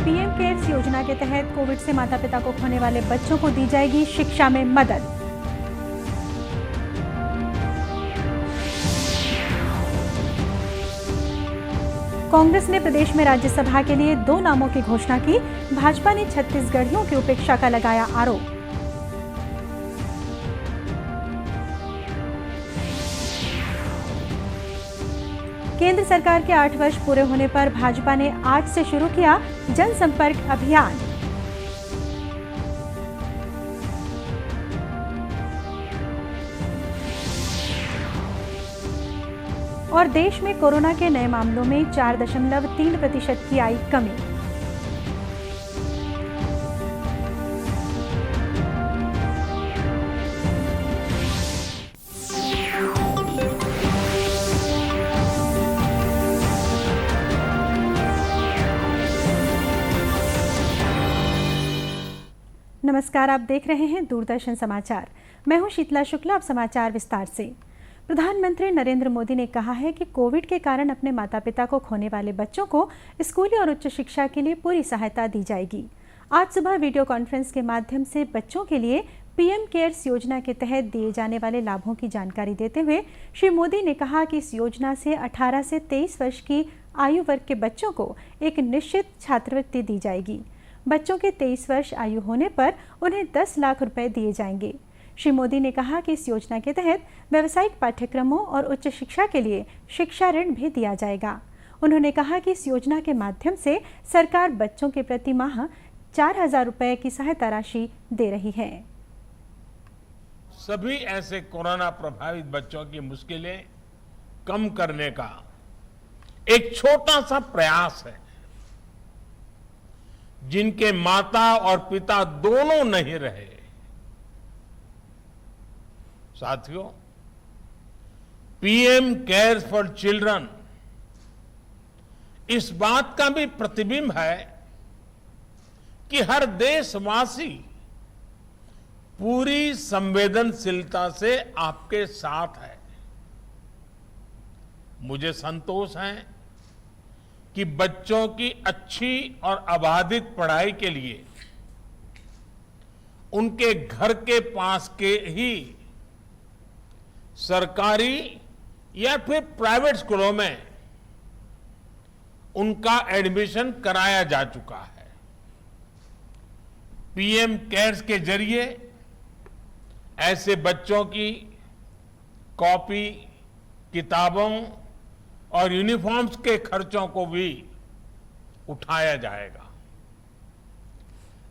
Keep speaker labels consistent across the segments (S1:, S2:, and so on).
S1: PM cares योजना के तहत कोविड से माता पिता को खोने वाले बच्चों को दी जाएगी शिक्षा में मदद। कांग्रेस ने प्रदेश में राज्यसभा के लिए 2 नामों की घोषणा की। भाजपा ने छत्तीसगढ़ियों की उपेक्षा का लगाया आरोप। केंद्र सरकार के 8 वर्ष पूरे होने पर भाजपा ने आज से शुरू किया जनसंपर्क अभियान। और देश में कोरोना के नए मामलों में 4.3% की आई कमी। नमस्कार, आप देख रहे हैं दूरदर्शन समाचार। मैं हूं शीतला शुक्ला। अब समाचार विस्तार से। प्रधानमंत्री नरेंद्र मोदी ने कहा है कि कोविड के कारण अपने माता पिता को खोने वाले बच्चों को स्कूली और उच्च शिक्षा के लिए पूरी सहायता दी जाएगी। आज सुबह वीडियो कॉन्फ्रेंस के माध्यम से बच्चों के लिए पीएम केयर्स योजना के तहत दिए जाने वाले लाभों की जानकारी देते हुए श्री मोदी ने कहा कि इस योजना से 18 से 23 वर्ष की आयु वर्ग के बच्चों को एक निश्चित छात्रवृत्ति दी जाएगी। बच्चों के 23 वर्ष आयु होने पर उन्हें 10 लाख रुपए दिए जाएंगे। श्री मोदी ने कहा कि इस योजना के तहत व्यावसायिक पाठ्यक्रमों और उच्च शिक्षा के लिए शिक्षा ऋण भी दिया जाएगा। उन्होंने कहा कि इस योजना के माध्यम से सरकार बच्चों के प्रति माह 4,000 रुपए की सहायता राशि दे रही है।
S2: सभी ऐसे कोरोना प्रभावित बच्चों की मुश्किलें कम करने का एक छोटा सा प्रयास है। जिनके माता और पिता दोनों नहीं रहे, साथियों, पीएम केयर्स फॉर चिल्ड्रन इस बात का भी प्रतिबिंब है कि हर देशवासी पूरी संवेदनशीलता से आपके साथ है। मुझे संतोष है कि बच्चों की अच्छी और अबाधित पढ़ाई के लिए उनके घर के पास के ही सरकारी या फिर प्राइवेट स्कूलों में उनका एडमिशन कराया जा चुका है। पीएम केयर्स के जरिए ऐसे बच्चों की कॉपी, किताबों और यूनिफॉर्म्स के खर्चों को भी उठाया जाएगा।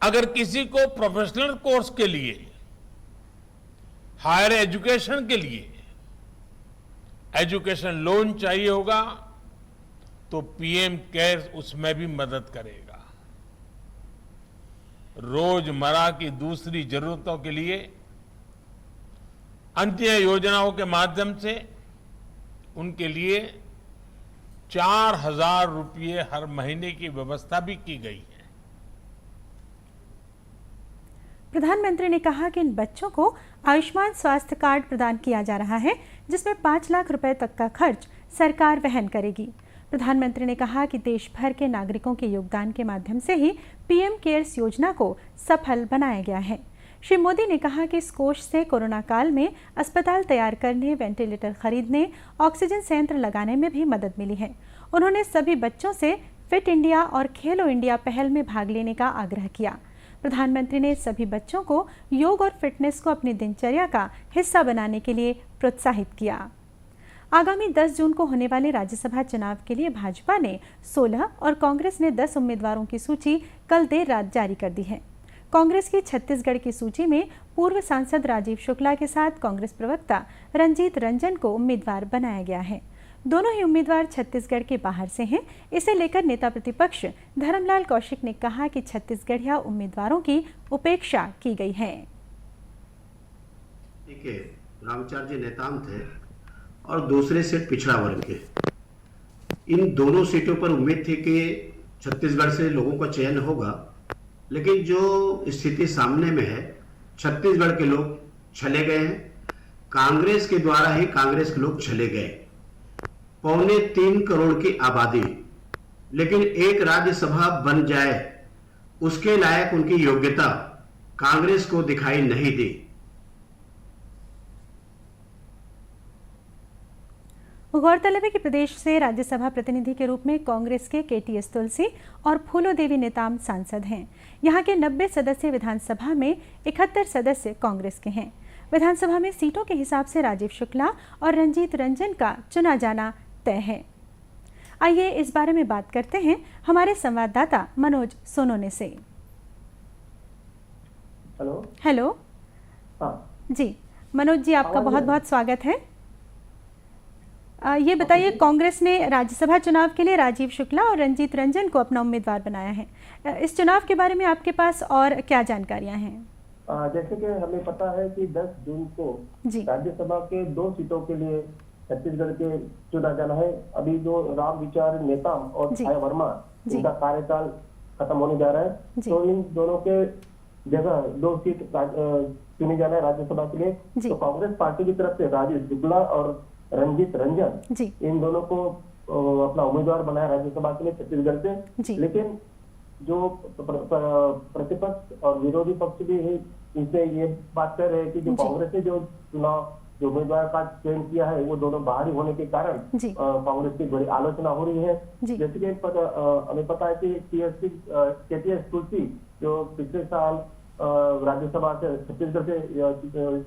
S2: अगर किसी को प्रोफेशनल कोर्स के लिए, हायर एजुकेशन के लिए एजुकेशन लोन चाहिए होगा तो पीएम केयर्स उसमें भी मदद करेगा। रोजमर्रा की दूसरी जरूरतों के लिए अन्य योजनाओं के माध्यम से उनके लिए 4,000 रुपये हर महीने की व्यवस्था भी की गई है।
S1: प्रधानमंत्री ने कहा कि इन बच्चों को आयुष्मान स्वास्थ्य कार्ड प्रदान किया जा रहा है, जिसमें 5 लाख रुपए तक का खर्च सरकार वहन करेगी। प्रधानमंत्री ने कहा कि देश भर के नागरिकों के योगदान के माध्यम से ही पीएम केयर्स योजना को सफल बनाया गया है। श्री मोदी ने कहा कि इस कोष से कोरोना काल में अस्पताल तैयार करने, वेंटिलेटर खरीदने, ऑक्सीजन संयंत्र लगाने में भी मदद मिली है। उन्होंने सभी बच्चों से फिट इंडिया और खेलो इंडिया पहल में भाग लेने का आग्रह किया। प्रधानमंत्री ने सभी बच्चों को योग और फिटनेस को अपनी दिनचर्या का हिस्सा बनाने के लिए प्रोत्साहित किया। आगामी 10 जून को होने वाले राज्यसभा चुनाव के लिए भाजपा ने 16 और कांग्रेस ने 10 उम्मीदवारों की सूची कल देर रात जारी कर दी है। कांग्रेस की छत्तीसगढ़ की सूची में पूर्व सांसद राजीव शुक्ला के साथ कांग्रेस प्रवक्ता रंजीत रंजन को उम्मीदवार बनाया गया है। दोनों ही उम्मीदवार छत्तीसगढ़ के बाहर से हैं। इसे लेकर नेता प्रतिपक्ष धर्मलाल कौशिक ने कहा कि छत्तीसगढ़िया उम्मीदवारों की उपेक्षा की गई है।
S3: रामचार्य नेताम थे और दूसरे सीट पिछड़ा वर्ग के। इन दोनों सीटों पर उम्मीद थी कि छत्तीसगढ़ से लोगों का चयन होगा, लेकिन जो स्थिति सामने में है, छत्तीसगढ़ के लोग चले गए हैं। कांग्रेस के द्वारा ही कांग्रेस के लोग चले गए। 2.25 करोड़ की आबादी, लेकिन एक राज्यसभा बन जाए उसके लायक उनकी योग्यता कांग्रेस को दिखाई नहीं दी।
S1: गौरतलब है कि प्रदेश से राज्यसभा प्रतिनिधि के रूप में कांग्रेस के केटीएस तुलसी और फूलो देवी नेताम सांसद हैं। यहां के 90 सदस्य विधानसभा में 71 सदस्य कांग्रेस के हैं। विधानसभा में सीटों के हिसाब से राजीव शुक्ला और रंजीत रंजन का चुना जाना तय है। आइए इस बारे में बात करते हैं हमारे संवाददाता मनोज सोनोने से। हेलो। जी मनोज जी, आपका बहुत बहुत स्वागत है। ये बताइए, कांग्रेस ने राज्यसभा चुनाव के लिए राजीव शुक्ला और रंजीत रंजन को अपना उम्मीदवार बनाया है। इस चुनाव के बारे में आपके पास और क्या जानकारियां हैं?
S4: जैसे कि हमें पता है कि 10 जून को राज्यसभा के 2 सीटों के लिए छत्तीसगढ़ के चुना जाना है। अभी जो राम विचार नेताम और छाया वर्मा, इनका कार्यकाल खत्म होने जा रहा है, तो इन दोनों के जगह 2 सीट चुनी जाना है राज्यसभा के लिए। तो कांग्रेस पार्टी की तरफ से राजीव शुक्ला और रंजीत रंजन, इन दोनों को अपना उम्मीदवार बनाया राज्यसभा के लिए छत्तीसगढ़ से। लेकिन जो प्रतिपक्ष और विरोधी पक्ष भी है, इनसे ये बात कर रहे हैं कि जो कांग्रेस ने जो चुनाव जो उम्मीदवार का चयन किया है, वो दोनों बाहरी होने के कारण कांग्रेस की बड़ी आलोचना हो रही है। जैसे कि हमें पता है कि केटीएस तुलसी जो पिछले साल राज्यसभा से छत्तीसगढ़ से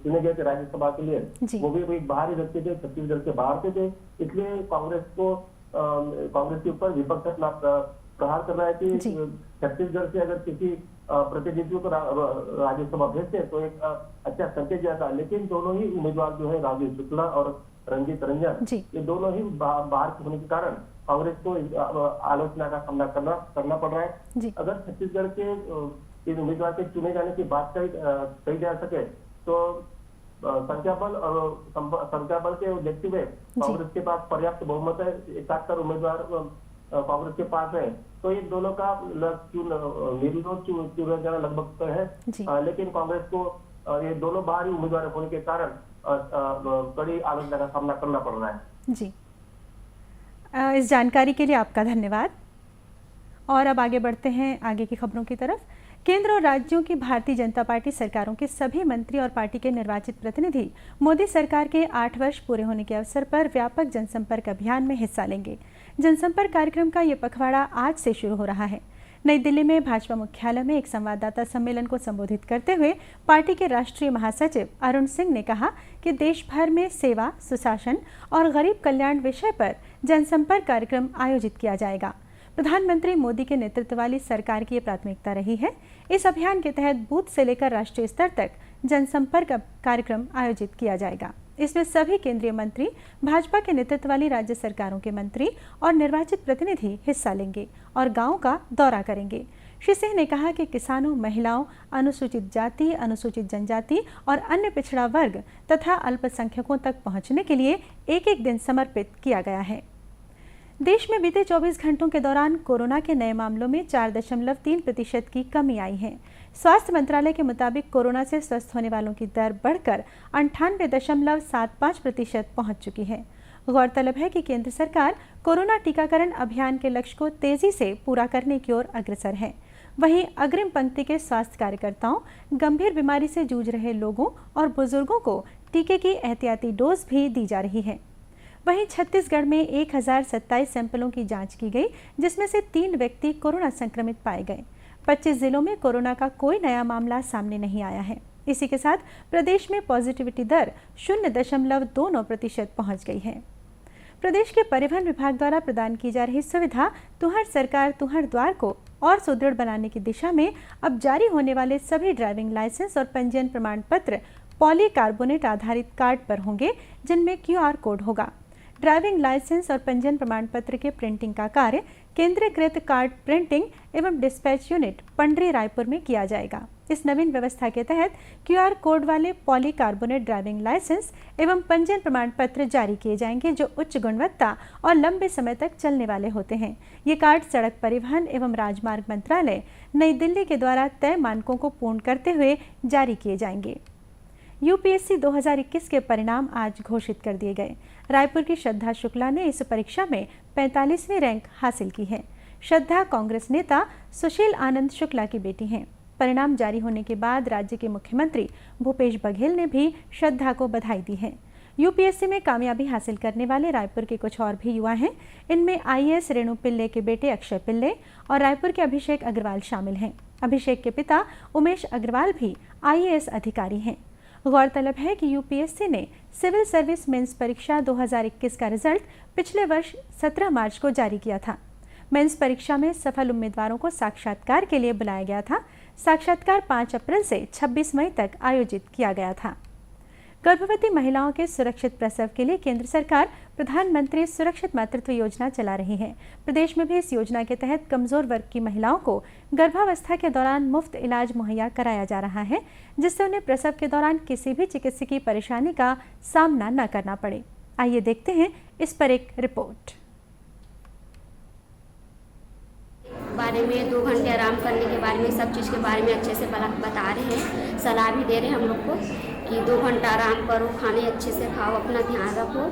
S4: चुने गए थे राज्यसभा के लिए, वो भी एक बाहरी व्यक्ति थे, छत्तीसगढ़ से बाहर थे। इसलिए कांग्रेस के ऊपर विपक्ष अपना प्रहार कर रहा है कि छत्तीसगढ़ से अगर किसी प्रतिनिधियों को राज्यसभा भेजते तो एक अच्छा संकेत जाता। लेकिन दोनों ही उम्मीदवार जो है राजीव शुक्ला और रंजीत रंजन, ये दोनों ही बाहर होने के कारण कांग्रेस को आलोचना का सामना करना पड़ रहा है। अगर छत्तीसगढ़ के इन उम्मीदवार के चुने जाने की बात कही जा सके तो संख्या बल के देखते हुए कांग्रेस के पास पर्याप्त बहुमत है, 71 उम्मीदवार कांग्रेस के पास है, तो इन दोनों का निर्विरोध चुना जाना लगभग तय है। लेकिन कांग्रेस को ये दोनों बाहरी उम्मीदवार होने के कारण कड़ी आलोचना का सामना करना पड़ रहा है।
S1: जी, इस जानकारी के लिए आपका धन्यवाद। और अब आगे बढ़ते हैं आगे की खबरों की तरफ। केंद्र और राज्यों की भारतीय जनता पार्टी सरकारों के सभी मंत्री और पार्टी के निर्वाचित प्रतिनिधि मोदी सरकार के 8 वर्ष पूरे होने के अवसर पर व्यापक जनसंपर्क अभियान में हिस्सा लेंगे। जनसंपर्क कार्यक्रम का ये पखवाड़ा आज से शुरू हो रहा है। नई दिल्ली में भाजपा मुख्यालय में एक संवाददाता सम्मेलन को संबोधित करते हुए पार्टी के राष्ट्रीय महासचिव अरुण सिंह ने कहा कि देश भर में सेवा, सुशासन और गरीब कल्याण विषय पर जनसंपर्क कार्यक्रम आयोजित किया जाएगा। प्रधानमंत्री मोदी के नेतृत्व वाली सरकार की ये प्राथमिकता रही है। इस अभियान के तहत बूथ से लेकर राष्ट्रीय स्तर तक जनसंपर्क कार्यक्रम आयोजित किया जाएगा। इसमें सभी केंद्रीय मंत्री, भाजपा के नेतृत्व वाली राज्य सरकारों के मंत्री और निर्वाचित प्रतिनिधि हिस्सा लेंगे और गांवों का दौरा करेंगे। श्री सिंह ने कहा कि किसानों, महिलाओं, अनुसूचित जाति, अनुसूचित जनजाति और अन्य पिछड़ा वर्ग तथा अल्पसंख्यकों तक पहुंचने के लिए एक दिन समर्पित किया गया है। देश में बीते 24 घंटों के दौरान कोरोना के नए मामलों में 4.3% की कमी आई है। स्वास्थ्य मंत्रालय के मुताबिक कोरोना से स्वस्थ होने वालों की दर बढ़कर 98.75% पहुंच चुकी है। गौरतलब है कि केंद्र सरकार कोरोना टीकाकरण अभियान के लक्ष्य को तेजी से पूरा करने की ओर अग्रसर है। वहीं अग्रिम पंक्ति के स्वास्थ्य कार्यकर्ताओं, गंभीर बीमारी से जूझ रहे लोगों और बुजुर्गों को टीके की एहतियाती डोज भी दी जा रही है। वहीं छत्तीसगढ़ में 1027 सैंपलों की जांच की गई, जिसमें से 3 व्यक्ति कोरोना संक्रमित पाए गए। 25 जिलों में कोरोना का कोई नया मामला सामने नहीं आया है। इसी के साथ प्रदेश में पॉजिटिविटी दर 0.29% पहुंच गई है। प्रदेश के परिवहन विभाग द्वारा प्रदान की जा रही सुविधा तुहर सरकार तुहर द्वार को और सुदृढ़ बनाने की दिशा में अब जारी होने वाले सभी ड्राइविंग लाइसेंस और पंजीयन प्रमाण पत्र पॉलीकार्बोनेट आधारित कार्ड पर होंगे, जिनमें QR कोड होगा। ड्राइविंग लाइसेंस और पंजीयन प्रमाण पत्र के प्रिंटिंग का कार्य केंद्रीकृत कार्ड प्रिंटिंग एवं डिस्पैच यूनिट पंडरी, रायपुर में किया जाएगा। इस नवीन व्यवस्था के तहत QR कोड वाले पॉलीकार्बोनेट ड्राइविंग लाइसेंस एवं पंजीयन प्रमाण पत्र जारी किए जाएंगे, जो उच्च गुणवत्ता और लंबे समय तक चलने वाले होते हैं। ये कार्ड सड़क परिवहन एवं राजमार्ग मंत्रालय नई दिल्ली के द्वारा तय मानकों को पूर्ण करते हुए जारी किए जाएंगे। UPSC 2021 के परिणाम आज घोषित कर दिए गए। रायपुर की श्रद्धा शुक्ला ने इस परीक्षा में 45वीं रैंक हासिल की है। श्रद्धा कांग्रेस नेता सुशील आनंद शुक्ला की बेटी हैं। परिणाम जारी होने के बाद राज्य के मुख्यमंत्री भूपेश बघेल ने भी श्रद्धा को बधाई दी है। यूपीएससी में कामयाबी हासिल करने वाले रायपुर के कुछ और भी युवा हैं। इनमें आईएएस रेणु पिल्ले के बेटे अक्षय पिल्ले और रायपुर के अभिषेक अग्रवाल शामिल हैं। अभिषेक के पिता उमेश अग्रवाल भी आईएएस अधिकारी हैं। गौरतलब है कि यूपीएससी ने सिविल सर्विस मेंस परीक्षा 2021 का रिजल्ट पिछले वर्ष 17 मार्च को जारी किया था। मेंस परीक्षा में सफल उम्मीदवारों को साक्षात्कार के लिए बुलाया गया था। साक्षात्कार 5 अप्रैल से 26 मई तक आयोजित किया गया था। गर्भवती महिलाओं के सुरक्षित प्रसव के लिए केंद्र सरकार प्रधानमंत्री सुरक्षित मातृत्व योजना चला रही है। प्रदेश में भी इस योजना के तहत कमजोर वर्ग की महिलाओं को गर्भावस्था के दौरान मुफ्त इलाज मुहैया कराया जा रहा है, जिससे उन्हें प्रसव के दौरान किसी भी चिकित्सकीय परेशानी का सामना न करना पड़े। आइए देखते हैं इस पर एक रिपोर्ट।
S5: बारे में 2 घंटे आराम करने के बारे में, सब चीज़ के बारे में अच्छे से बता रहे हैं, सलाह भी दे रहे हैं हम लोग को कि 2 घंटा आराम करो, खाने अच्छे से खाओ, अपना ध्यान रखो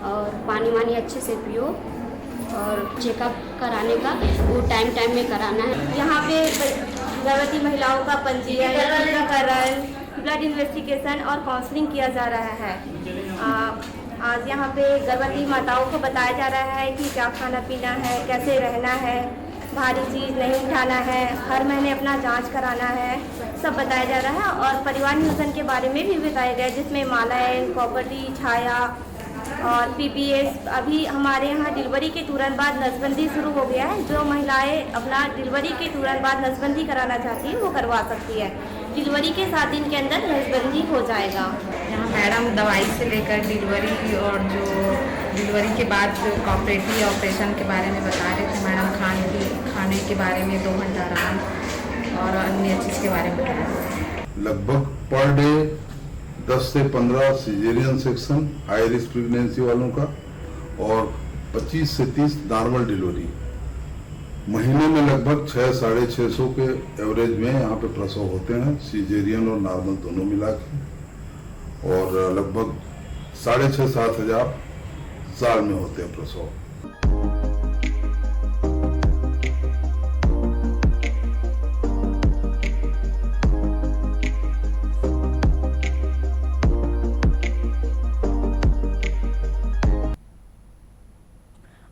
S5: और पानी वानी अच्छे से पियो और चेकअप कराने का वो टाइम में कराना है। यहाँ पे गर्भवती महिलाओं का पंजीयन, टीकाकरण, ब्लड इन्वेस्टिगेशन और काउंसलिंग किया जा रहा है। आज यहाँ पे गर्भवती माताओं को बताया जा रहा है कि क्या खाना पीना है, कैसे रहना है, भारी चीज़ नहीं उठाना है, हर महीने अपना जांच कराना है, सब बताया जा रहा है। और परिवार नियोजन के बारे में भी बताया गया, जिसमें मालाएं, प्रॉपर्टी, छाया और पीपीएस। अभी हमारे यहाँ डिलीवरी के तुरंत बाद नसबंदी शुरू हो गया है। जो महिलाएं अपना डिलीवरी के तुरंत बाद नसबंदी कराना चाहती है वो करवा सकती है। डिलीवरी के 7 दिन के अंदर नसबंदी हो जाएगा।
S6: यहाँ मैडम दवाई से लेकर डिलीवरी और जो डिलीवरी के बाद कॉपरेटिव ऑपरेशन के बारे में बता रहे थे मैडम। खाने के बारे में 2 घंटा आराम और अन्य चीज़ के बारे में बताया।
S7: लगभग पर डे 10 से 15 caesarean section high risk pregnancy वालों का और 25 से 30 नॉर्मल डिलीवरी। महीने में लगभग 600-650 के एवरेज में यहाँ पे प्रसव होते हैं, सिजेरियन और नॉर्मल दोनों मिला के, और लगभग 6,500-7 हज़ार साल में होते हैं प्रसव।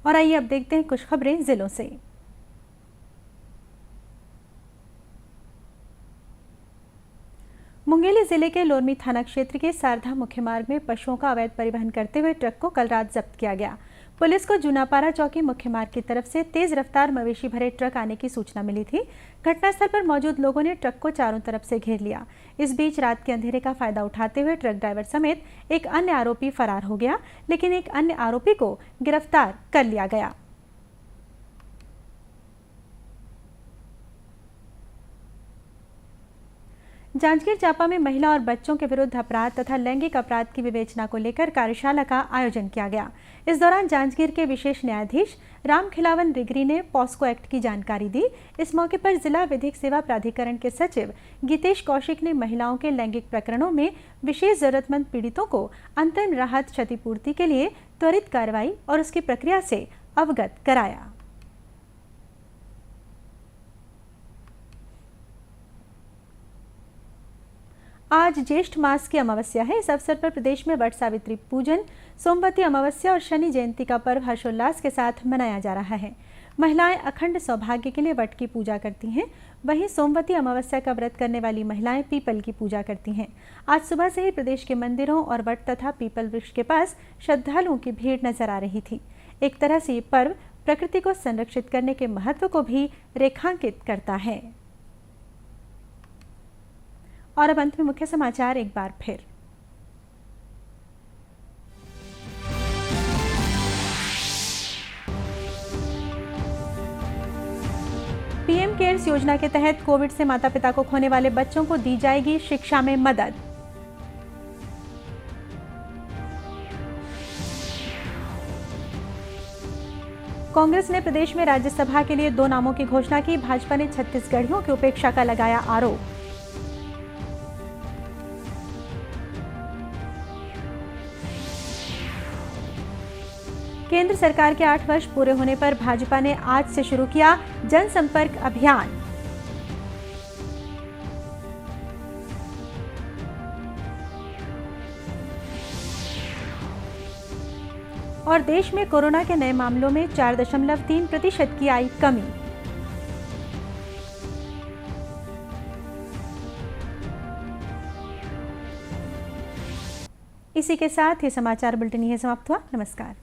S1: और आइए अब देखते हैं कुछ खबरें जिलों से। मुंगेली जिले के लोरमी थाना क्षेत्र के सारधा मुख्य मार्ग में पशुओं का अवैध परिवहन करते हुए ट्रक को कल रात जब्त किया गया। पुलिस को जूनापारा चौकी मुख्य मार्ग की तरफ से तेज रफ्तार मवेशी भरे ट्रक आने की सूचना मिली थी। घटनास्थल पर मौजूद लोगों ने ट्रक को चारों तरफ से घेर लिया। इस बीच रात के अंधेरे का फायदा उठाते हुए ट्रक ड्राइवर समेत एक अन्य आरोपी फरार हो गया, लेकिन एक अन्य आरोपी को गिरफ्तार कर लिया गया। जांजगीर चांपा में महिला और बच्चों के विरुद्ध अपराध तथा लैंगिक अपराध की विवेचना को लेकर कार्यशाला का आयोजन किया गया। इस दौरान जांजगीर के विशेष न्यायाधीश रामखिलावन रिगरी ने पॉस्को एक्ट की जानकारी दी। इस मौके पर जिला विधिक सेवा प्राधिकरण के सचिव गीतेश कौशिक ने महिलाओं के लैंगिक प्रकरणों में विशेष जरूरतमंद पीड़ितों को अंतरिम राहत क्षतिपूर्ति के लिए त्वरित कार्रवाई और उसकी प्रक्रिया से अवगत कराया। आज ज्येष्ठ मास की अमावस्या है। इस अवसर पर प्रदेश में वट सावित्री पूजन, सोमवती अमावस्या और शनि जयंती का पर्व हर्षोल्लास के साथ मनाया जा रहा है। महिलाएं अखंड सौभाग्य के लिए वट की पूजा करती हैं। वहीं सोमवती अमावस्या का व्रत करने वाली महिलाएं पीपल की पूजा करती हैं। आज सुबह से ही प्रदेश के मंदिरों और वट तथा पीपल वृक्ष के पास श्रद्धालुओं की भीड़ नजर आ रही थी। एक तरह से ये पर्व प्रकृति को संरक्षित करने के महत्व को भी रेखांकित करता है। और अब अंत में मुख्य समाचार एक बार फिर। पीएम केयर्स योजना के तहत कोविड से माता पिता को खोने वाले बच्चों को दी जाएगी शिक्षा में मदद। कांग्रेस ने प्रदेश में राज्यसभा के लिए 2 नामों की घोषणा की। भाजपा ने छत्तीसगढ़ियों की उपेक्षा का लगाया आरोप। केंद्र सरकार के 8 वर्ष पूरे होने पर भाजपा ने आज से शुरू किया जनसंपर्क अभियान। और देश में कोरोना के नए मामलों में 4.3% की आई कमी। इसी के साथ ये समाचार बुलेटिन समाप्त हुआ। नमस्कार।